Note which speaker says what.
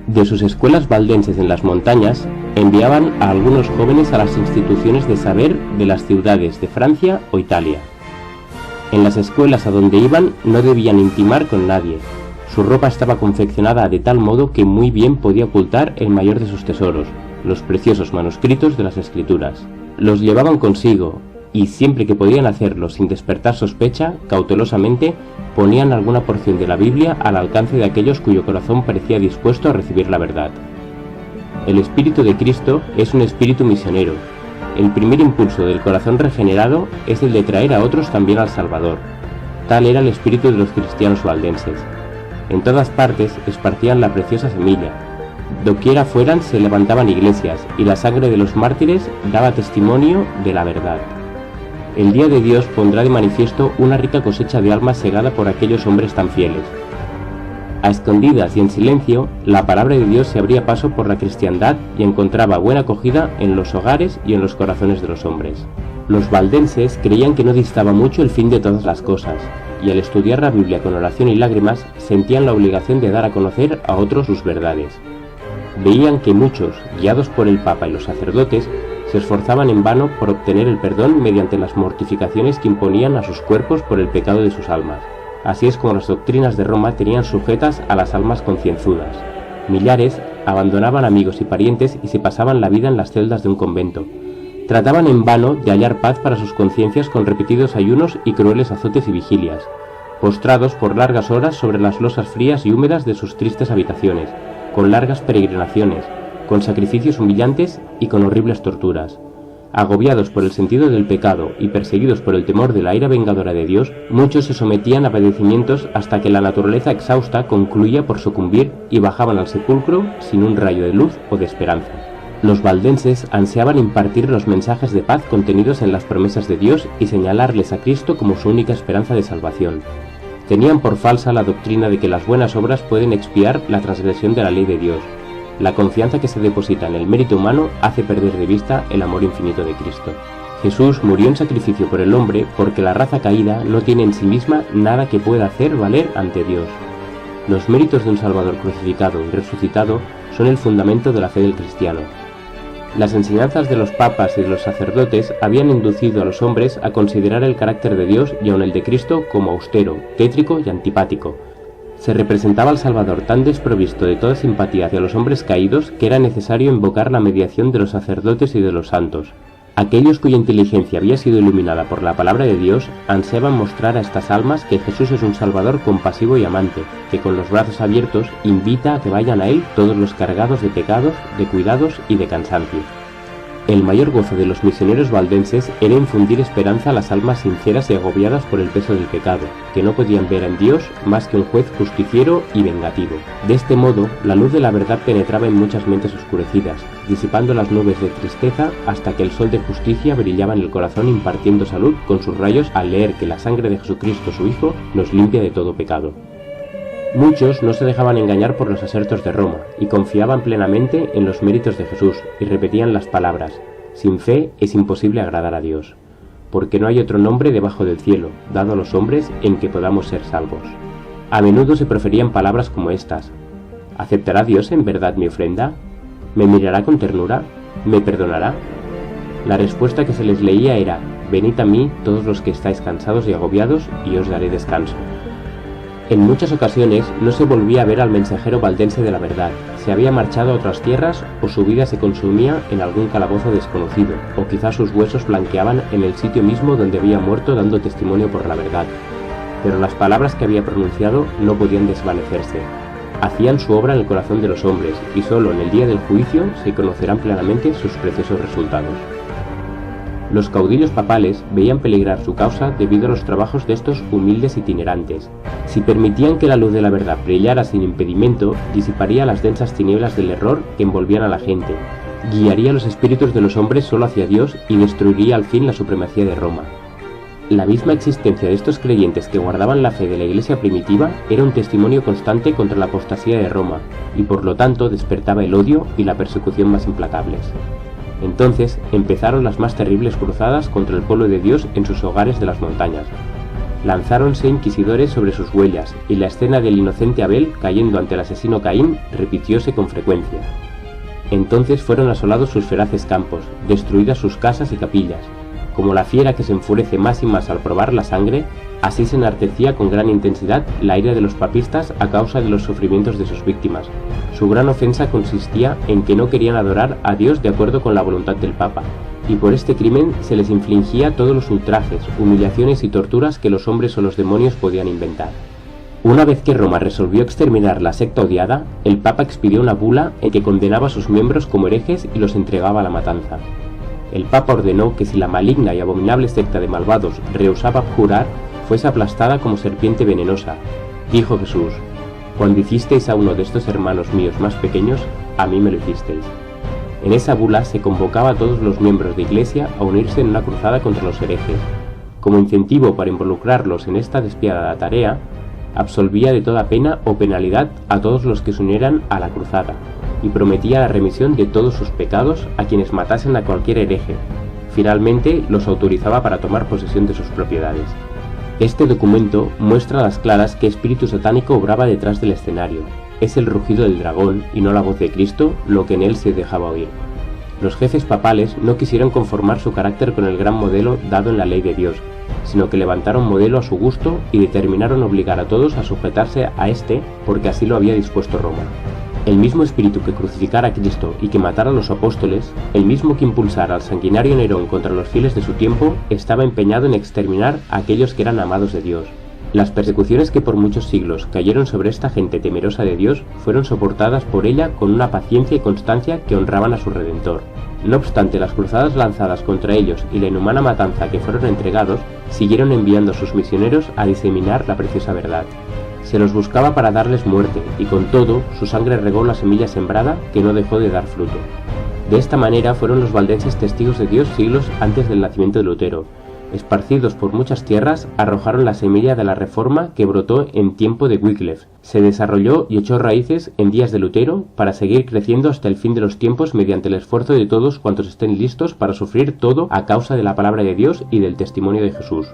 Speaker 1: De sus escuelas valdenses en las montañas, enviaban a algunos jóvenes a las instituciones de saber de las ciudades de Francia o Italia. En las escuelas a donde iban no debían intimar con nadie. Su ropa estaba confeccionada de tal modo que muy bien podía ocultar el mayor de sus tesoros, los preciosos manuscritos de las Escrituras. Los llevaban consigo, y siempre que podían hacerlo sin despertar sospecha, cautelosamente ponían alguna porción de la Biblia al alcance de aquellos cuyo corazón parecía dispuesto a recibir la verdad. El Espíritu de Cristo es un espíritu misionero. El primer impulso del corazón regenerado es el de traer a otros también al Salvador. Tal era el espíritu de los cristianos valdenses. En todas partes esparcían la preciosa semilla. Doquiera fueran se levantaban iglesias, y la sangre de los mártires daba testimonio de la verdad. El día de Dios pondrá de manifiesto una rica cosecha de almas segada por aquellos hombres tan fieles. A escondidas y en silencio, la palabra de Dios se abría paso por la cristiandad y encontraba buena acogida en los hogares y en los corazones de los hombres. Los valdenses creían que no distaba mucho el fin de todas las cosas, y al estudiar la Biblia con oración y lágrimas, sentían la obligación de dar a conocer a otros sus verdades. Veían que muchos, guiados por el Papa y los sacerdotes, se esforzaban en vano por obtener el perdón mediante las mortificaciones que imponían a sus cuerpos por el pecado de sus almas. Así es como las doctrinas de Roma tenían sujetas a las almas concienzudas. Millares abandonaban amigos y parientes y se pasaban la vida en las celdas de un convento. Trataban en vano de hallar paz para sus conciencias con repetidos ayunos y crueles azotes y vigilias, postrados por largas horas sobre las losas frías y húmedas de sus tristes habitaciones, con largas peregrinaciones, con sacrificios humillantes y con horribles torturas. Agobiados por el sentido del pecado y perseguidos por el temor de la ira vengadora de Dios, muchos se sometían a padecimientos hasta que la naturaleza exhausta concluía por sucumbir y bajaban al sepulcro sin un rayo de luz o de esperanza. Los valdenses ansiaban impartir los mensajes de paz contenidos en las promesas de Dios y señalarles a Cristo como su única esperanza de salvación. Tenían por falsa la doctrina de que las buenas obras pueden expiar la transgresión de la ley de Dios. La confianza que se deposita en el mérito humano hace perder de vista el amor infinito de Cristo. Jesús murió en sacrificio por el hombre porque la raza caída no tiene en sí misma nada que pueda hacer valer ante Dios. Los méritos de un Salvador crucificado y resucitado son el fundamento de la fe del cristiano. Las enseñanzas de los papas y de los sacerdotes habían inducido a los hombres a considerar el carácter de Dios y aun el de Cristo como austero, tétrico y antipático. Se representaba al Salvador tan desprovisto de toda simpatía hacia los hombres caídos que era necesario invocar la mediación de los sacerdotes y de los santos. Aquellos cuya inteligencia había sido iluminada por la palabra de Dios ansiaban mostrar a estas almas que Jesús es un Salvador compasivo y amante, que con los brazos abiertos invita a que vayan a Él todos los cargados de pecados, de cuidados y de cansancio. El mayor gozo de los misioneros valdenses era infundir esperanza a las almas sinceras y agobiadas por el peso del pecado, que no podían ver en Dios más que un juez justiciero y vengativo. De este modo, la luz de la verdad penetraba en muchas mentes oscurecidas, disipando las nubes de tristeza hasta que el sol de justicia brillaba en el corazón impartiendo salud con sus rayos al leer que la sangre de Jesucristo su Hijo nos limpia de todo pecado. Muchos no se dejaban engañar por los asertos de Roma y confiaban plenamente en los méritos de Jesús y repetían las palabras: sin fe es imposible agradar a Dios, porque no hay otro nombre debajo del cielo, dado a los hombres, en que podamos ser salvos. A menudo se proferían palabras como estas: ¿aceptará Dios en verdad mi ofrenda? ¿Me mirará con ternura? ¿Me perdonará? La respuesta que se les leía era: venid a mí todos los que estáis cansados y agobiados, y os daré descanso. En muchas ocasiones no se volvía a ver al mensajero valdense de la verdad, se había marchado a otras tierras o su vida se consumía en algún calabozo desconocido, o quizás sus huesos blanqueaban en el sitio mismo donde había muerto dando testimonio por la verdad. Pero las palabras que había pronunciado no podían desvanecerse. Hacían su obra en el corazón de los hombres y solo en el día del juicio se conocerán plenamente sus preciosos resultados. Los caudillos papales veían peligrar su causa debido a los trabajos de estos humildes itinerantes. Si permitían que la luz de la verdad brillara sin impedimento, disiparía las densas tinieblas del error que envolvían a la gente, guiaría los espíritus de los hombres solo hacia Dios y destruiría al fin la supremacía de Roma. La misma existencia de estos creyentes que guardaban la fe de la Iglesia primitiva era un testimonio constante contra la apostasía de Roma, y por lo tanto despertaba el odio y la persecución más implacables. Entonces empezaron las más terribles cruzadas contra el pueblo de Dios en sus hogares de las montañas. Lanzáronse inquisidores sobre sus huellas, y la escena del inocente Abel cayendo ante el asesino Caín repitióse con frecuencia. Entonces fueron asolados sus feraces campos, destruidas sus casas y capillas. Como la fiera que se enfurece más y más al probar la sangre, así se enartecía con gran intensidad la ira de los papistas a causa de los sufrimientos de sus víctimas. Su gran ofensa consistía en que no querían adorar a Dios de acuerdo con la voluntad del Papa, y por este crimen se les infligía todos los ultrajes, humillaciones y torturas que los hombres o los demonios podían inventar. Una vez que Roma resolvió exterminar la secta odiada, el Papa expidió una bula en que condenaba a sus miembros como herejes y los entregaba a la matanza. El Papa ordenó que si la maligna y abominable secta de malvados rehusaba jurar, fuese aplastada como serpiente venenosa. Dijo Jesús: «Cuando hicisteis a uno de estos hermanos míos más pequeños, a mí me lo hicisteis». En esa bula se convocaba a todos los miembros de Iglesia a unirse en una cruzada contra los herejes. Como incentivo para involucrarlos en esta despiadada tarea, absolvía de toda pena o penalidad a todos los que se unieran a la cruzada, y prometía la remisión de todos sus pecados a quienes matasen a cualquier hereje. Finalmente los autorizaba para tomar posesión de sus propiedades. Este documento muestra a las claras qué espíritu satánico obraba detrás del escenario. Es el rugido del dragón y no la voz de Cristo lo que en él se dejaba oír. Los jefes papales no quisieron conformar su carácter con el gran modelo dado en la ley de Dios, sino que levantaron modelo a su gusto y determinaron obligar a todos a sujetarse a este porque así lo había dispuesto Roma. El mismo espíritu que crucificara a Cristo y que matara a los apóstoles, el mismo que impulsara al sanguinario Nerón contra los fieles de su tiempo, estaba empeñado en exterminar a aquellos que eran amados de Dios. Las persecuciones que por muchos siglos cayeron sobre esta gente temerosa de Dios fueron soportadas por ella con una paciencia y constancia que honraban a su Redentor. No obstante, las cruzadas lanzadas contra ellos y la inhumana matanza que fueron entregados, siguieron enviando a sus misioneros a diseminar la preciosa verdad. Se los buscaba para darles muerte, y con todo, su sangre regó la semilla sembrada que no dejó de dar fruto. De esta manera fueron los valdenses testigos de Dios siglos antes del nacimiento de Lutero. Esparcidos por muchas tierras, arrojaron la semilla de la Reforma que brotó en tiempo de Wycliffe, se desarrolló y echó raíces en días de Lutero, para seguir creciendo hasta el fin de los tiempos mediante el esfuerzo de todos cuantos estén listos para sufrir todo a causa de la palabra de Dios y del testimonio de Jesús.